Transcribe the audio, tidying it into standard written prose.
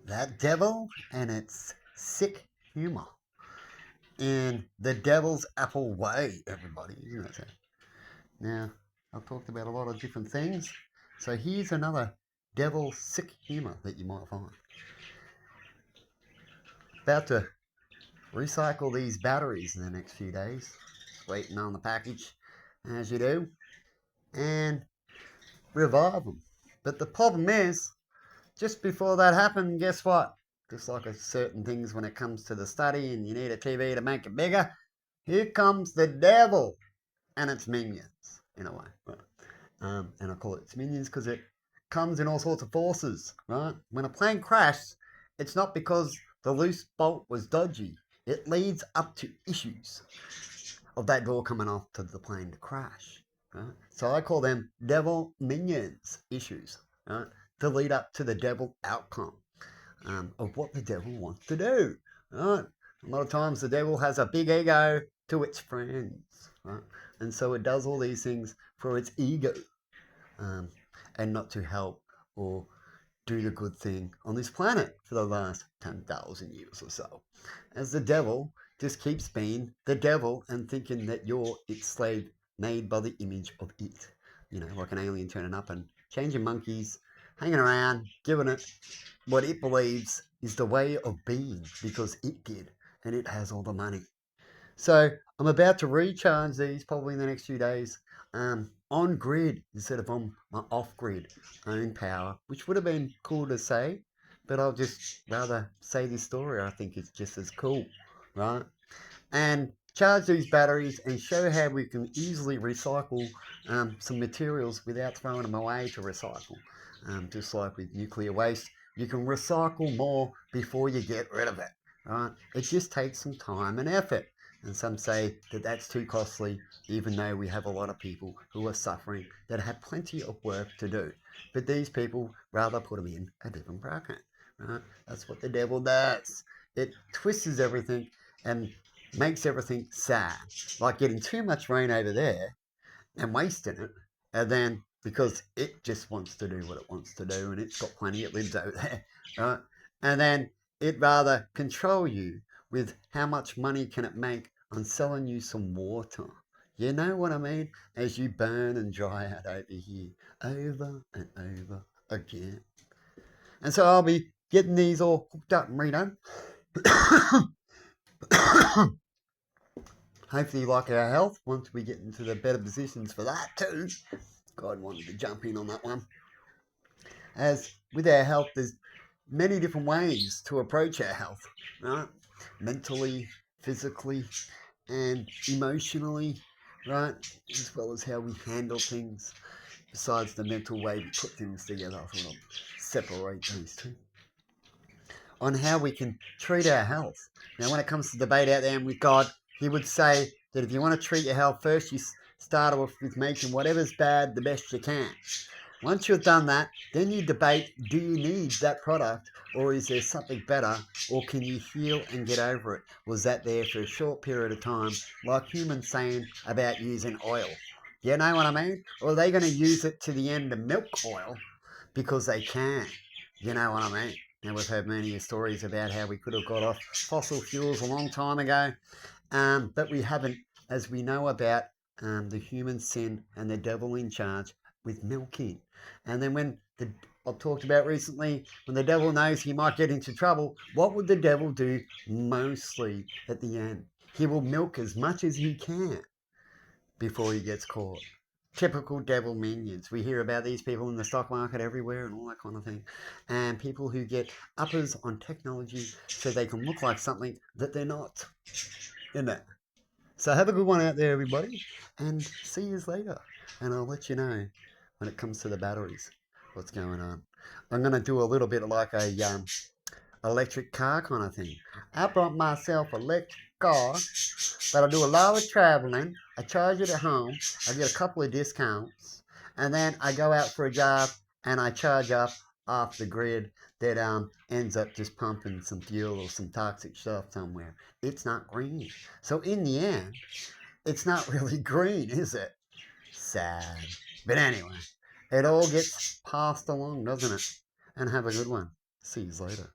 that devil and its sick humor in the devil's apple way, everybody. Isn't it? Now, I've talked about a lot of different things, so here's another devil sick humor that you might find. About to recycle these batteries in the next few days. Just waiting on the package, as you do, and revive them. But the problem is, just before that happened, guess what? Just like certain things when it comes to the study and you need a TV to make it bigger, here comes the devil and its minions, in a way. Right? And I call it its minions because it comes in all sorts of forces, right? When a plane crashes, it's not because the loose bolt was dodgy. It leads up to issues of that door coming off to the plane to crash. Right? So I call them devil minions issues, right? To lead up to the devil outcome of what the devil wants to do. Right? A lot of times the devil has a big ego to its friends, right? And so it does all these things for its ego and not to help or do the good thing on this planet for the last 10,000 years or so. As the devil just keeps being the devil and thinking that you're its slave made by the image of it. You know, like an alien turning up and changing monkeys, hanging around, giving it what it believes is the way of being because it did and it has all the money. So I'm about to recharge these probably in the next few days on grid instead of on my off grid own power, which would have been cool to say, but I'll just rather say this story. I think it's just as cool, right? And charge these batteries and show how we can easily recycle some materials without throwing them away to recycle. Just like with nuclear waste, you can recycle more before you get rid of it, right? It just takes some time and effort. And some say that that's too costly, even though we have a lot of people who are suffering that have plenty of work to do. But these people rather put them in a different bracket, right? That's what the devil does. It twists everything and makes everything sad, like getting too much rain over there and wasting it, and then because it just wants to do what it wants to do and it's got plenty, it lives over there, right? And then it rather control you with how much money can it make on selling you some water. You know what I mean? As you burn and dry out over here, over and over again. And so I'll be getting these all hooked up and redone. Hopefully you like our health once we get into the better positions for that too. God wanted to jump in on that one. As with our health, there's many different ways to approach our health, right? Mentally, physically, and emotionally, right? As well as how we handle things. Besides the mental way we put things together, I thought I'd separate these two. On how we can treat our health. Now, when it comes to debate out there with God, he would say that if you want to treat your health, first you start off with making whatever's bad the best you can. Once you've done that, then you debate, do you need that product or is there something better or can you heal and get over it? Was that there for a short period of time, like humans saying about using oil? You know what I mean? Or are they going to use it to the end of milk oil because they can? You know what I mean? Now, we've heard many stories about how we could have got off fossil fuels a long time ago, but we haven't, as we know about the human sin and the devil in charge with milking. And then when I've talked about recently, when the devil knows he might get into trouble, what would the devil do mostly at the end? He will milk as much as he can before he gets caught. Typical devil minions. We hear about these people in the stock market everywhere and all that kind of thing. And people who get uppers on technology so they can look like something that they're not. Isn't it? So have a good one out there, everybody. And see you later. And I'll let you know when it comes to the batteries what's going on. I'm going to do a little bit like a electric car kind of thing. I brought myself an electric car, but I do a lot of traveling. I charge it at home. I get a couple of discounts. And then I go out for a job and I charge up off the grid that ends up just pumping some fuel or some toxic stuff somewhere. It's not green. So in the end, it's not really green, is it? Sad. But anyway, it all gets passed along, doesn't it? And have a good one. See you later.